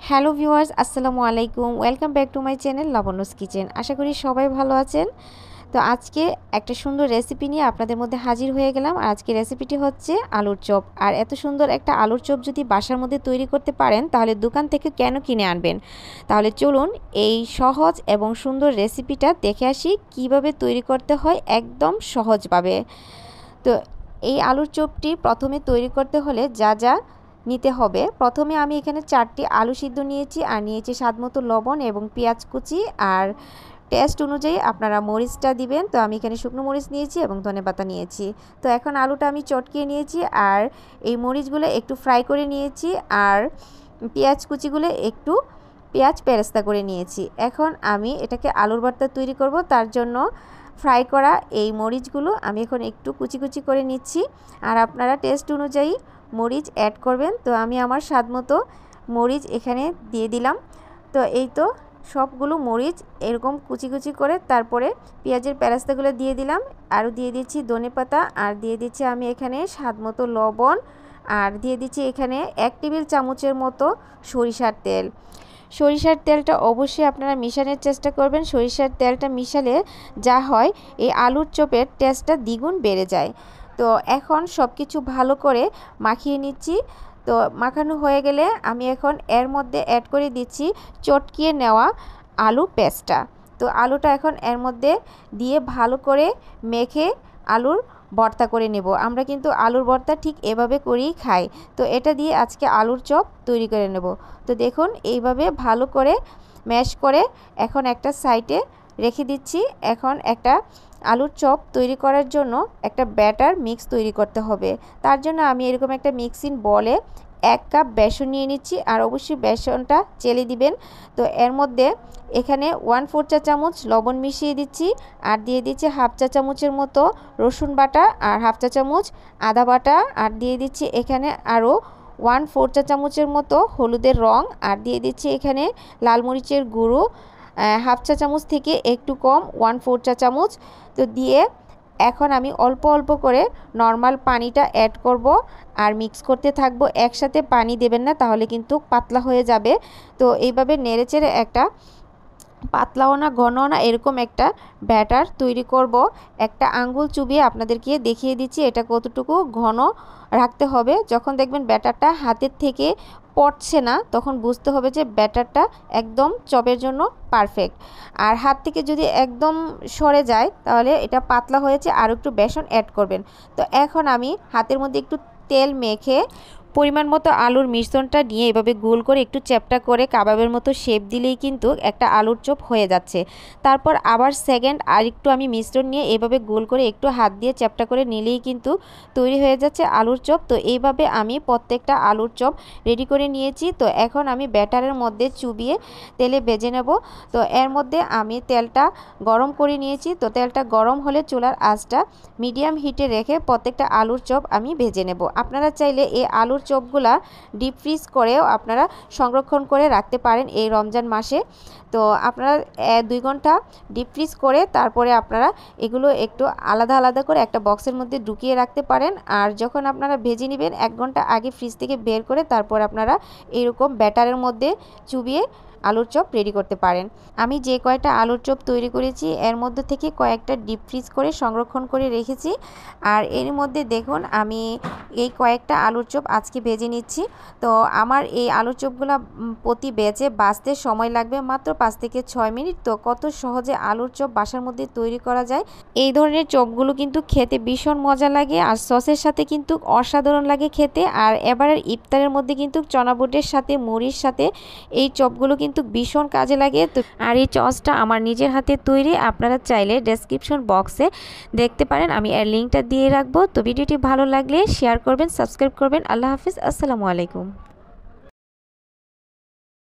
Hello viewers, আসসালামু আলাইকুম। Welcome back to my channel Labonno's Kitchen. আশা করি সবাই ভালো আছেন। তো আজকে একটা সুন্দর রেসিপি নিয়ে আপনাদের মধ্যে হাজির হয়ে গেলাম। আর আজকে রেসিপিটি হচ্ছে আলুর চপ। আর এত সুন্দর একটা আলুর চপ যদি বাসার মধ্যে তৈরি করতে পারেন তাহলে দোকান থেকে কেন কিনে আনবেন। তাহলে চলুন এই সহজ এবং সুন্দর রেসিপিটা দেখে আসি কিভাবে তৈরি করতে হয় একদম সহজভাবে। তো এই আলুর চপটি প্রথমে তৈরি করতে হলে যা যা নিতে হবে, প্রথমে আমি এখানে 4টি আলু সিদ্ধ নিয়েছি আর নিয়েছি স্বাদমতো লবণ এবং পেঁয়াজ কুচি, আর টেস্ট অনুযায়ী আপনারা মরিচটা দিবেন। তো আমি এখানে শুকনো মরিচ নিয়েছি এবং ধনেপাতা নিয়েছি। তো এখন আলুটা আমি চটকিয়ে নিয়েছি আর এই মরিচগুলো একটু ফ্রাই করে নিয়েছি আর পেঁয়াজ কুচিগুলো একটু পেঁয়াজ বেরেস্তা করে নিয়েছি। এখন আমি এটাকে আলুর ভর্তা তৈরি করব। তার জন্য ফ্রাই করা এই মরিচগুলো আমি এখন একটু কুচি কুচি করে নিচ্ছি আর আপনারা টেস্ট অনুযায়ী মরিচ অ্যাড করবেন। তো আমি আমার স্বাদ মতো মরিচ এখানে দিয়ে দিলাম। তো এই তো সবগুলো মরিচ এরকম কুচি কুচি করে তারপরে পেঁয়াজের বেরেস্তাগুলো দিয়ে দিলাম। আরও দিয়ে দিচ্ছি ধনেপাতা আর দিয়ে দিচ্ছি আমি এখানে স্বাদ মতো লবণ আর দিয়ে দিচ্ছি এখানে 1 টেবিল চামচের মতো সরিষার তেল। সরিষার তেলটা অবশ্যই আপনারা মিশানোর চেষ্টা করবেন। সরিষার তেলটা মিশালে যা হয় এই আলুর চপের টেস্টটা দ্বিগুণ বেড়ে যায়। তো এখন সব কিছু ভালো করে মাখিয়ে নিচ্ছি। তো মাখানো হয়ে গেলে আমি এখন এর মধ্যে অ্যাড করে দিচ্ছি চটকিয়ে নেওয়া আলু পেস্টটা। তো আলুটা এখন এর মধ্যে দিয়ে ভালো করে মেখে আলুর ভর্তা করে নেব। আমরা কিন্তু আলুর ভর্তা ঠিক এভাবে করেই খাই। তো এটা দিয়ে আজকে আলুর চপ তৈরি করে নেব। তো দেখুন এইভাবে ভালো করে ম্যাশ করে এখন একটা সাইডে রেখে দিচ্ছি। এখন একটা আলুর চপ তৈরি করার জন্য একটা ব্যাটার মিক্স তৈরি করতে হবে। তার জন্য আমি এরকম একটা মিক্সিং বলে 1 কাপ বেসন নিয়ে নিচ্ছি আর অবশ্যই বেসনটা চেলে দিবেন। তো এর মধ্যে এখানে 1/4 চা চামচ লবণ মিশিয়ে দিচ্ছি আর দিয়ে দিচ্ছি 1/2 চা চামচের মতো রসুন বাটা আর 1/2 চা চামচ আদা বাটা আর দিয়ে দিচ্ছি এখানে আরও 1/4 চা চামচের মতো হলুদের রং আর দিয়ে দিচ্ছি এখানে লাল মরিচের গুঁড়ো 1/2 চা চামচ থেকে একটু কম 1/4 চা চামচ। তো দিয়ে এখন আমি অল্প অল্প করে নর্মাল পানিটা অ্যাড করব আর মিক্স করতে থাকবো। একসাথে পানি দেবেন না, তাহলে কিন্তু পাতলা হয়ে যাবে। তো এইভাবে নেড়েচেড়ে একটা পাতলাও না ঘনও না এরকম একটা ব্যাটার তৈরি করব। একটা আঙ্গুল চুবিয়ে আপনাদেরকে দেখিয়ে দিচ্ছি এটা কতটুকু ঘন রাখতে হবে। যখন দেখবেন ব্যাটারটা হাতের থেকে পড়ছে না তখন বুঝতে হবে যে ব্যাটারটা একদম চপের জন্য পারফেক্ট। আর হাত থেকে যদি একদম সরে যায় তাহলে এটা পাতলা হয়েছে, আর একটু বেসন অ্যাড করবেন। তো এখন আমি হাতের মধ্যে একটু তেল মেখে পরিমাণ মতো আলুর মিশ্রণটা নিয়ে এভাবে গোল করে একটু চ্যাপ্টা করে কাবাবের মতো শেপ দিলেই কিন্তু একটা আলুর চপ হয়ে যাচ্ছে। তারপর আবার সেকেন্ড আরেকটু আমি মিশ্রণ নিয়ে এভাবে গোল করে একটু হাত দিয়ে চ্যাপ্টা করে নিলেই কিন্তু তৈরি হয়ে যাচ্ছে আলুর চপ। তো এইভাবে আমি প্রত্যেকটা আলুর চপ রেডি করে নিয়েছি। তো এখন আমি ব্যাটারের মধ্যে চুবিয়ে তেলে ভেজে নেব। তো এর মধ্যে আমি তেলটা গরম করে নিয়েছি। তো তেলটা গরম হলে চুলার আঁচটা মিডিয়াম হিটে রেখে প্রত্যেকটা আলুর চপ আমি ভেজে নেব। আপনারা চাইলে এই আলুর চপগুলা ডিপ ফ্রিজ করেও আপনারা সংরক্ষণ করে রাখতে পারেন এই রমজান মাসে। তো আপনারা 2 ঘন্টা ডিপ ফ্রিজ করে তারপরে আপনারা এগুলো একটু আলাদা আলাদা করে একটা বক্সের মধ্যে ঢুকিয়ে রাখতে পারেন। আর যখন আপনারা ভেজে নেবেন 1 ঘন্টা আগে ফ্রিজ থেকে বের করে তারপর আপনারা এরকম ব্যাটারের মধ্যে চুবিয়ে আলুর চপ রেডি করতে পারেন। আমি যে কয়টা আলুর চপ তৈরি করেছি এর মধ্যে থেকে কয়েকটা ডিপ ফ্রিজ করে সংরক্ষণ করে রেখেছি। আর এর মধ্যে দেখুন আমি এই কয়েকটা আলুর চপ আজকে ভেজে নিচ্ছি। তো আমার এই আলুর চপগুলো প্রতি ব্যাচে বাছতে সময় লাগবে মাত্র 5 থেকে 6 মিনিট। তো কত সহজে আলুর চপ বাসার মধ্যে তৈরি করা যায়। এই ধরনের চপগুলো কিন্তু খেতে ভীষণ মজা লাগে আর সসের সাথে কিন্তু অসাধারণ লাগে খেতে। আর এবারের ইফতারের মধ্যে কিন্তু চনা বুটের সাথে মুড়ির সাথে এই চপগুলো কিন্তু ভীষণ কাজে লাগে। তো আর এই সসটা আমার নিজের হাতে তৈরি। আপনারা চাইলে ডেসক্রিপশন বক্সে দেখতে পারেন, আমি এর লিঙ্কটা দিয়ে রাখবো। তো ভিডিওটি ভালো লাগলে শেয়ার করবেন, সাবস্ক্রাইব করবেন। আল্লাহ হাফিজ, আসসালামু আলাইকুম।